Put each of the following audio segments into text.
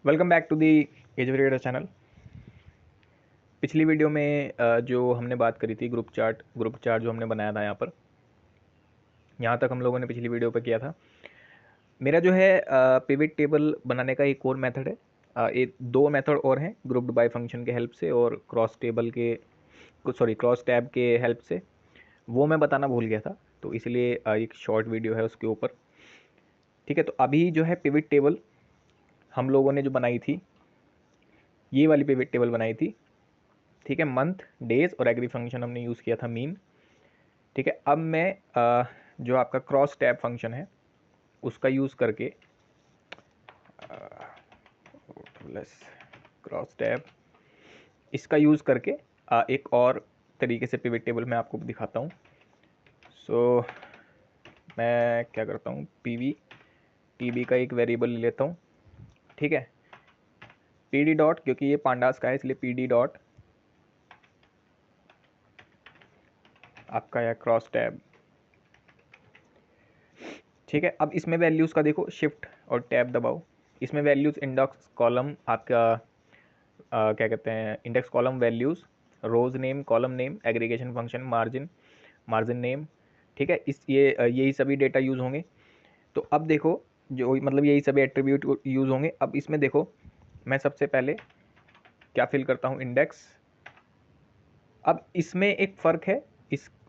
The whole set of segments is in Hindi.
Welcome back to the Edge Creator channel. पिछली वीडियो में जो हमने बात करी थी ग्रुप चार्ट जो हमने बनाया था यहाँ तक हम लोगों ने पिछली वीडियो पर किया था। मेरा जो है पिवट टेबल बनाने का एक और मेथड है। एक दो मेथड और हैं, ग्रुप्ड बाय फंक्शन के हेल्प से और क्रॉस टैब के हेल्प से। वो मैं बताना भूल गया था, तो इसलिए एक शॉर्ट वीडियो है उसके ऊपर। ठीक है, तो अभी जो है पिवट टेबल हम लोगों ने जो बनाई थी, ये वाली पिवट टेबल बनाई थी। ठीक है, मंथ, डेज और एग्री फंक्शन हमने यूज़ किया था मीन। ठीक है, अब मैं जो आपका क्रॉस टैब फंक्शन है उसका यूज़ करके प्लस क्रॉस टैब, इसका यूज़ करके एक और तरीके से पिवट टेबल मैं आपको दिखाता हूँ। सो मैं क्या करता हूँ, टीबी का एक वेरिएबल ले लेता हूँ। ठीक है, पीडी डॉट, क्योंकि ये पांडास का है इसलिए पीडी डॉट आपका है क्रॉस टैब। ठीक है, अब इसमें वैल्यूज़ का देखो, शिफ्ट और टैब दबाओ। इसमें वैल्यूज़ इंडेक्स कॉलम आपका क्या कहते हैं, index column values, rows name, column name, aggregation function, margin name. ठीक है, यही सभी डेटा यूज़ होंगे। तो अब देखो, जो मतलब यही सभी एट्रीब्यूट यूज़ होंगे। अब इसमें देखो, मैं सबसे पहले क्या फिल करता हूँ, इंडेक्स। अब इसमें एक फ़र्क है,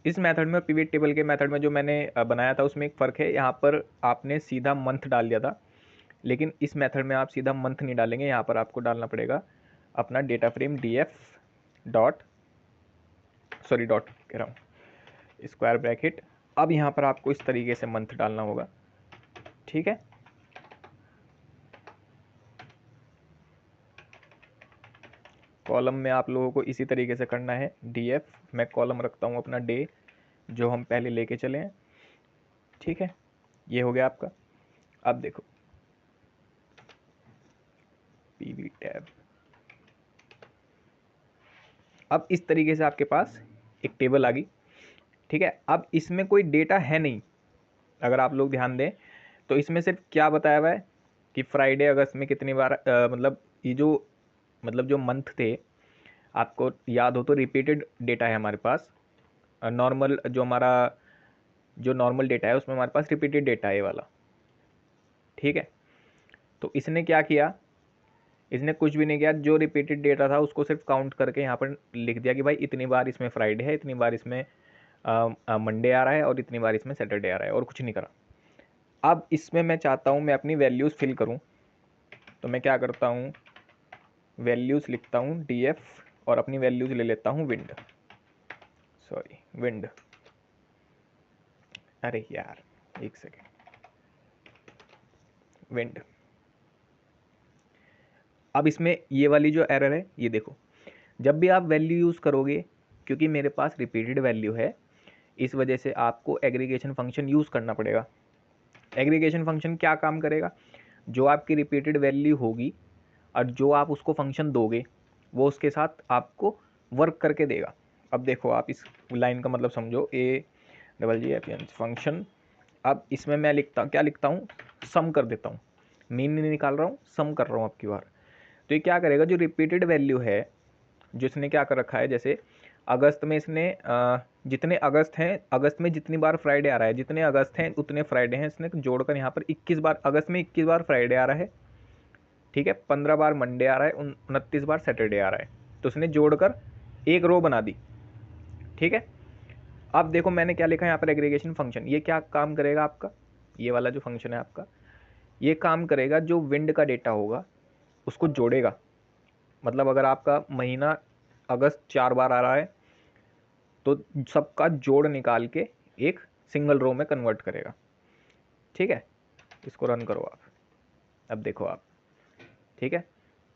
इस मेथड में, पिवट टेबल के मेथड में जो मैंने बनाया था उसमें एक फ़र्क है। यहाँ पर आपने सीधा मंथ डाल दिया था, लेकिन इस मेथड में आप सीधा मंथ नहीं डालेंगे। यहाँ पर आपको डालना पड़ेगा अपना डेटा फ्रेम डॉट कह रहा हूँ, स्क्वायर ब्रैकेट। अब यहाँ पर आपको इस तरीके से मंथ डालना होगा। ठीक है, कॉलम में आप लोगों को इसी तरीके से करना है। मैं कॉलम रखता हूँ अपना डे, जो हम पहले लेके चले हैं। ठीक है, ये हो गया आपका। अब देखो, पीवी टैब, अब इस तरीके से आपके पास एक टेबल आ गई। ठीक है, अब इसमें कोई डेटा है नहीं। अगर आप लोग ध्यान दें तो इसमें सिर्फ क्या बताया हुआ है कि फ्राइडे अगस्त में कितनी बार मतलब ये जो मंथ थे, आपको याद हो तो रिपीटेड डेटा है हमारे पास। नॉर्मल जो नॉर्मल डेटा है उसमें हमारे पास रिपीटेड डेटा है ये वाला। ठीक है, तो इसने क्या किया, इसने कुछ भी नहीं किया। जो रिपीटेड डेटा था उसको सिर्फ काउंट करके यहाँ पर लिख दिया कि भाई इतनी बार इसमें फ्राइडे है, इतनी बार इसमें मंडे आ रहा है और इतनी बार इसमें सैटरडे आ रहा है, और कुछ नहीं करा। अब इसमें मैं चाहता हूँ मैं अपनी वैल्यूज़ फिल करूँ, तो मैं क्या करता हूँ, वैल्यूज़ लिखता हूँ df और अपनी वैल्यूज़ ले लेता हूँ विंड। अरे यार, एक सेकेंड, विंड। अब इसमें ये वाली जो एरर है, ये देखो, जब भी आप वैल्यू यूज़ करोगे, क्योंकि मेरे पास रिपीटेड वैल्यू है, इस वजह से आपको एग्रीगेशन फंक्शन यूज़ करना पड़ेगा। एग्रीगेशन फंक्शन क्या काम करेगा, जो आपकी रिपीटेड वैल्यू होगी और जो आप उसको फंक्शन दोगे, वो उसके साथ आपको वर्क करके देगा। अब देखो, आप इस लाइन का मतलब समझो, AGF फंक्शन। अब इसमें मैं क्या लिखता हूँ, सम कर देता हूँ। मीन नहीं निकाल रहा हूँ, सम कर रहा हूँ आपकी बार। तो ये क्या करेगा, जो रिपीटेड वैल्यू है, जो इसने क्या कर रखा है, जैसे अगस्त में इसने जितने अगस्त हैं, अगस्त में जितनी बार फ्राइडे आ रहा है, जितने अगस्त हैं उतने फ्राइडे हैं, इसने जोड़कर यहाँ पर 21 बार, अगस्त में 21 बार फ्राइडे आ रहा है। ठीक है, 15 बार मंडे आ रहा है, 29 बार सैटरडे आ रहा है। तो उसने जोड़कर एक रो बना दी। ठीक है, अब देखो मैंने क्या लिखा है यहाँ पर, एग्रीगेशन फंक्शन। ये क्या काम करेगा आपका, ये वाला जो फंक्शन है आपका, ये काम करेगा जो विंड का डेटा होगा उसको जोड़ेगा। मतलब अगर आपका महीना अगस्त 4 बार आ रहा है, तो सबका जोड़ निकाल के एक सिंगल रो में कन्वर्ट करेगा। ठीक है, इसको रन करो आप। अब देखो आप, ठीक है,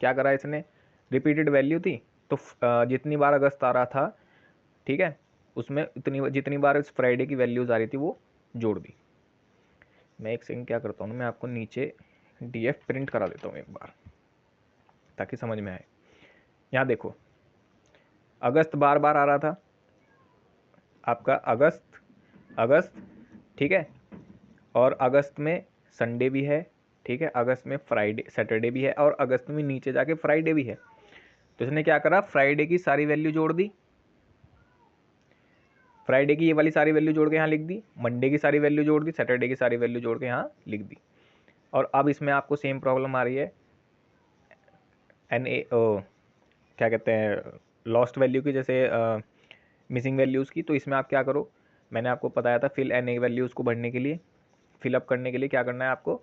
क्या करा इसने, रिपीटेड वैल्यू थी, तो जितनी बार अगस्त आ रहा था, ठीक है, उसमें जितनी बार इस फ्राइडे की वैल्यूज़ आ रही थी वो जोड़ दी। मैं एक सेकंड क्या करता हूँ ना, मैं आपको नीचे df प्रिंट करा देता हूँ एक बार, ताकि समझ में आए। यहाँ देखो, अगस्त बार बार आ रहा था आपका, अगस्त, ठीक है, और अगस्त में संडे भी है, ठीक है, अगस्त में फ्राइडे सैटरडे भी है और अगस्त में नीचे जाके फ्राइडे भी है। तो इसने क्या करा, फ्राइडे की सारी वैल्यू जोड़ दी, फ्राइडे की ये वाली सारी वैल्यू जोड़ के यहाँ लिख दी, मंडे की सारी वैल्यू जोड़ दी, सैटरडे की सारी वैल्यू जोड़ के यहाँ लिख दी। और अब इसमें आपको सेम प्रॉब्लम आ रही है क्या कहते हैं, लॉस्ट वैल्यू की, जैसे मिसिंग वैल्यूज़ की। तो इसमें आप क्या करो, मैंने आपको बताया था फिल एन ए वैल्यूज़ को भरने के लिए, फिलअप करने के लिए क्या करना है आपको,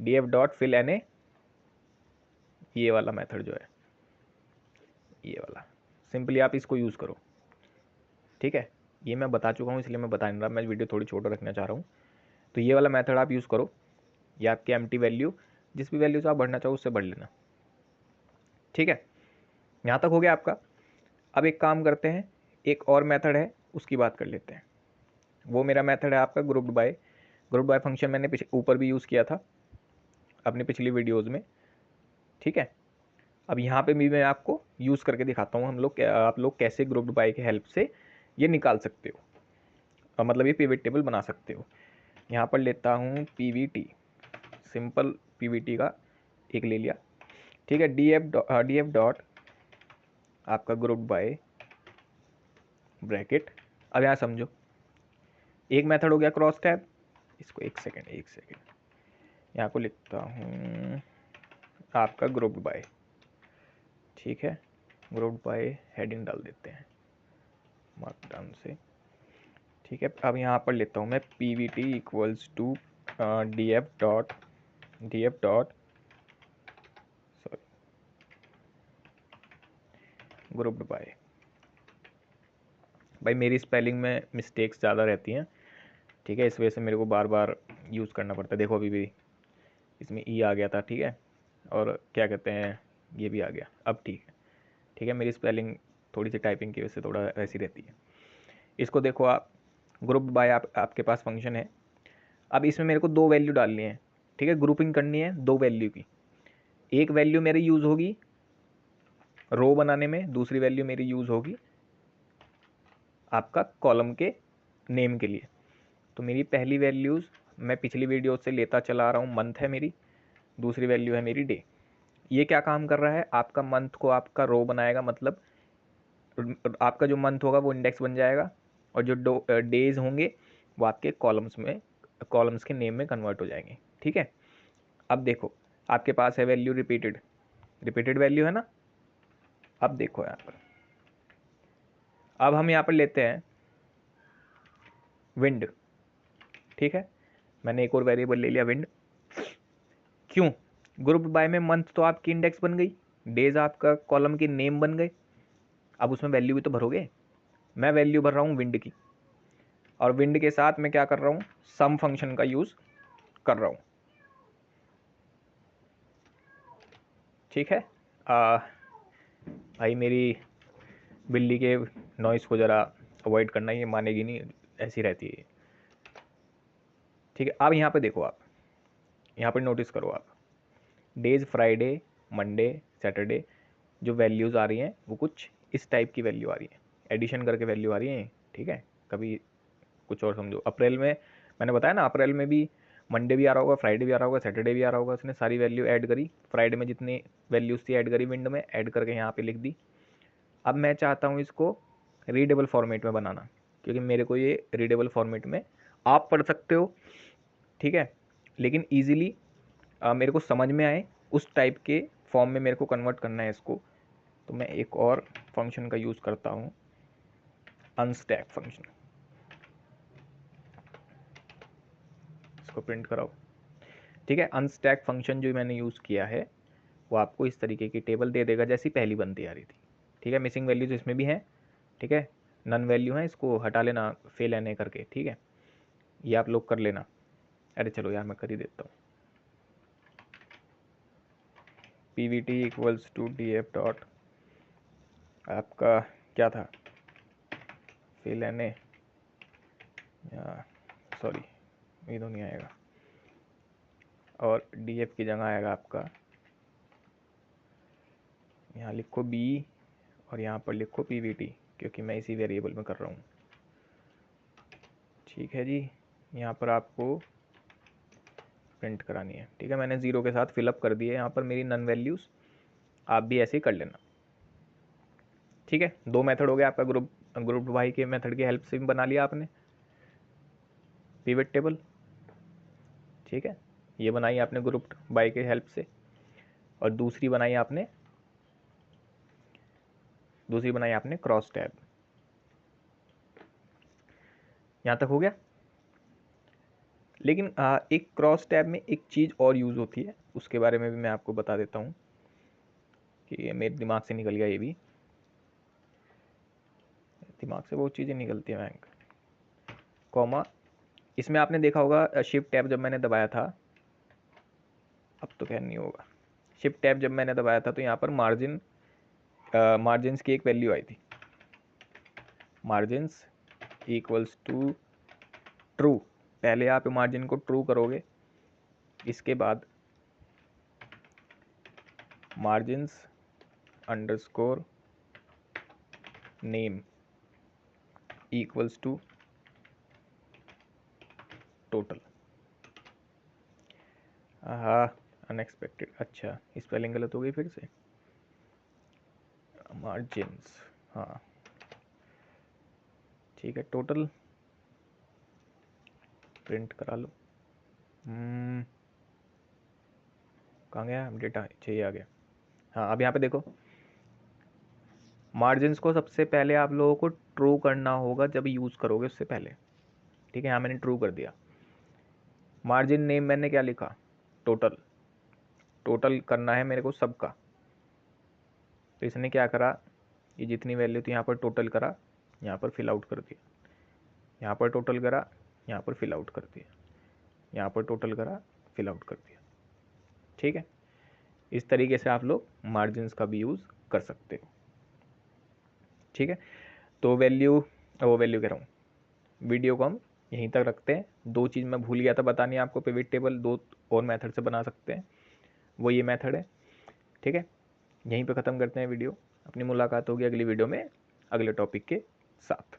df dot fill N A, ये वाला मेथड जो है, ये वाला, सिंपली आप इसको यूज़ करो। ठीक है, ये मैं बता चुका हूँ इसलिए मैं बता नहीं रहा, मैं वीडियो थोड़ी छोटा रखना चाह रहा हूँ। तो ये वाला मेथड आप यूज़ करो, ये आपकी एम्प्टी वैल्यू, जिस भी वैल्यू से आप भरना चाहो उससे भर लेना। ठीक है, यहाँ तक हो गया आपका। अब एक काम करते हैं, एक और मेथड है उसकी बात कर लेते हैं। वो मेरा मेथड है आपका grouped by. Grouped by function मैंने ऊपर भी यूज़ किया था अपनी पिछली वीडियोज़ में। ठीक है, अब यहाँ पे भी मैं आपको यूज़ करके दिखाता हूँ आप लोग कैसे ग्रुप्ड बाय के हेल्प से ये निकाल सकते हो, और मतलब ये पिवट टेबल बना सकते हो। यहाँ पर लेता हूँ पीवीटी, सिंपल पीवीटी का एक ले लिया। ठीक है, डीएफ डॉट आपका ग्रुप्ड बाय ब्रैकेट। अब यहाँ समझो, एक मेथड हो गया क्रॉस टैब, इसको एक सेकेंड यहाँ को लिखता हूँ आपका ग्रुप्ड बाय। ठीक है, ग्रुप्ड बाय हेडिंग डाल देते हैं मार्कडाउन से। ठीक है, अब यहाँ पर लेता हूँ मैं P V T equals to D F dot sorry grouped by. भाई मेरी स्पेलिंग में मिस्टेक्स ज़्यादा रहती हैं, ठीक है, इस वजह से मेरे को बार बार यूज़ करना पड़ता है। देखो अभी भी इसमें ई आ गया था, ठीक है, और क्या कहते हैं ये भी आ गया, अब ठीक है। ठीक है, मेरी स्पेलिंग थोड़ी सी टाइपिंग की वजह से थोड़ा ऐसी रहती है। इसको देखो आप, ग्रुप्ड बाय आपके पास फंक्शन है। अब इसमें मेरे को दो वैल्यू डालनी है, ठीक है, ग्रुपिंग करनी है दो वैल्यू की। एक वैल्यू मेरी यूज़ होगी रो बनाने में, दूसरी वैल्यू मेरी यूज़ होगी आपका कॉलम के नेम के लिए। तो मेरी पहली वैल्यूज़ मैं पिछली वीडियो से लेता चला रहा हूँ, मंथ है मेरी, दूसरी वैल्यू है मेरी डे। ये क्या काम कर रहा है, आपका मंथ को आपका रो बनाएगा, मतलब आपका जो मंथ होगा वो इंडेक्स बन जाएगा, और जो डेज होंगे वो आपके कॉलम्स के नेम में कन्वर्ट हो जाएंगे। ठीक है, अब देखो आपके पास है वैल्यू रिपीटेड वैल्यू है ना। अब देखो यहाँ पर, अब हम यहाँ पर लेते हैं विंड। ठीक है, मैंने एक और वेरिएबल ले लिया विंड। क्यों, ग्रुप बाय में मंथ तो आपकी इंडेक्स बन गई, डेज आपका कॉलम के नेम बन गए, अब उसमें वैल्यू भी तो भरोगे। मैं वैल्यू भर रहा हूँ विंड की, और विंड के साथ मैं क्या कर रहा हूँ, सम फंक्शन का यूज़ कर रहा हूँ। ठीक है, भाई मेरी बिल्ली के नॉइस को ज़रा अवॉइड करना, ये मानेगी नहीं, ऐसी रहती है। ठीक है, अब यहाँ पे देखो, आप यहाँ पर नोटिस करो आप, डेज फ्राइडे मंडे सैटरडे जो वैल्यूज़ आ रही हैं वो कुछ इस टाइप की वैल्यू आ रही है, एडिशन करके वैल्यू आ रही है। ठीक है, कभी कुछ और समझो, अप्रैल में मैंने बताया ना, अप्रैल में भी मंडे भी आ रहा होगा, फ्राइडे भी आ रहा होगा, सैटरडे भी आ रहा होगा, उसने सारी वैल्यू ऐड करी, फ्राइडे में जितनी वैल्यूज़ थी ऐड करी, विंड में ऐड करके यहाँ पे लिख दी। अब मैं चाहता हूँ इसको रीडेबल फॉर्मेट में बनाना, क्योंकि मेरे को ये रीडेबल फॉर्मेट में आप पढ़ सकते हो, ठीक है, लेकिन ईजिली मेरे को समझ में आए उस टाइप के फॉर्म में मेरे को कन्वर्ट करना है इसको। तो मैं एक और फंक्शन का यूज़ करता हूँ, अनस्टैक फंक्शन। इसको प्रिंट कराओ। ठीक है, अनस्टैक फंक्शन जो मैंने यूज़ किया है वो आपको इस तरीके की टेबल दे देगा जैसी पहली बनती आ रही थी। ठीक है, मिसिंग वैल्यूज इसमें भी हैं, ठीक है, नन वैल्यू है, इसको हटा लेना फेल एन ए करके। ठीक है, ये आप लोग कर लेना। अरे चलो यार मैं कर ही देता हूँ, P V T equals to D F dot आपका क्या था, फेल एन ए, सॉरी ये तो नहीं आएगा, और डी एफ की जगह आएगा आपका, यहाँ लिखो बी और यहाँ पर लिखो पी वी टी, क्योंकि मैं इसी वेरिएबल में कर रहा हूँ। ठीक है जी, यहाँ पर आपको प्रिंट करानी है। ठीक है, मैंने 0 के साथ फिलअप कर दिए यहाँ पर मेरी नन वैल्यूज़, आप भी ऐसे ही कर लेना। ठीक है, 2 मेथड हो गया आपका, ग्रुप बाई के मेथड की हेल्प से भी बना लिया आपने पिवट टेबल। ठीक है, ये बनाई आपने ग्रुप बाई के हेल्प से, और दूसरी बनाई आपने क्रॉस टैब। यहाँ तक हो गया। लेकिन एक क्रॉस टैब में एक चीज़ और यूज़ होती है, उसके बारे में भी मैं आपको बता देता हूँ कि ये मेरे दिमाग से निकल गया, ये भी दिमाग से बहुत चीज़ें निकलती है बैंक कॉमा। इसमें आपने देखा होगा शिफ्ट टैब जब मैंने दबाया था, अब तो खैर नहीं होगा, शिफ्ट टैब जब मैंने दबाया था तो यहाँ पर मार्जिन्स की एक वैल्यू आई थी, मार्जिन्स इक्वल्स टू ट्रू। पहले आप मार्जिन को ट्रू करोगे, इसके बाद margins underscore name equals to total. हाँ, अनएक्सपेक्टेड, अच्छा स्पेलिंग गलत हो गई फिर से, मार्जिन्स, हाँ ठीक है, टोटल प्रिंट करा लो। कहाँ गया डेटा, चाहिए आ गया। हाँ, अब यहाँ पे देखो, मार्जिन्स को सबसे पहले आप लोगों को ट्रू करना होगा जब यूज़ करोगे उससे पहले। ठीक है, यहाँ मैंने ट्रू कर दिया। मार्जिन नेम मैंने क्या लिखा, टोटल, टोटल करना है मेरे को सबका। तो इसने क्या करा, ये जितनी वैल्यू थी यहाँ पर टोटल करा, यहाँ पर फिल आउट कर दिया, यहाँ पर टोटल करा, यहाँ पर फिल आउट कर दिया, यहाँ पर टोटल करा, फिल आउट कर दिया। ठीक है, इस तरीके से आप लोग मार्जिन्स का भी यूज़ कर सकते हो। ठीक है, तो वैल्यू कह रहा हूँ, वीडियो को हम यहीं तक रखते हैं। 2 चीज़ मैं भूल गया था बतानी आपको, पिवट टेबल 2 और मेथड से बना सकते हैं, वो ये मेथड है। ठीक है, यहीं पे ख़त्म करते हैं वीडियो, अपनी मुलाकात होगी अगली वीडियो में अगले टॉपिक के साथ।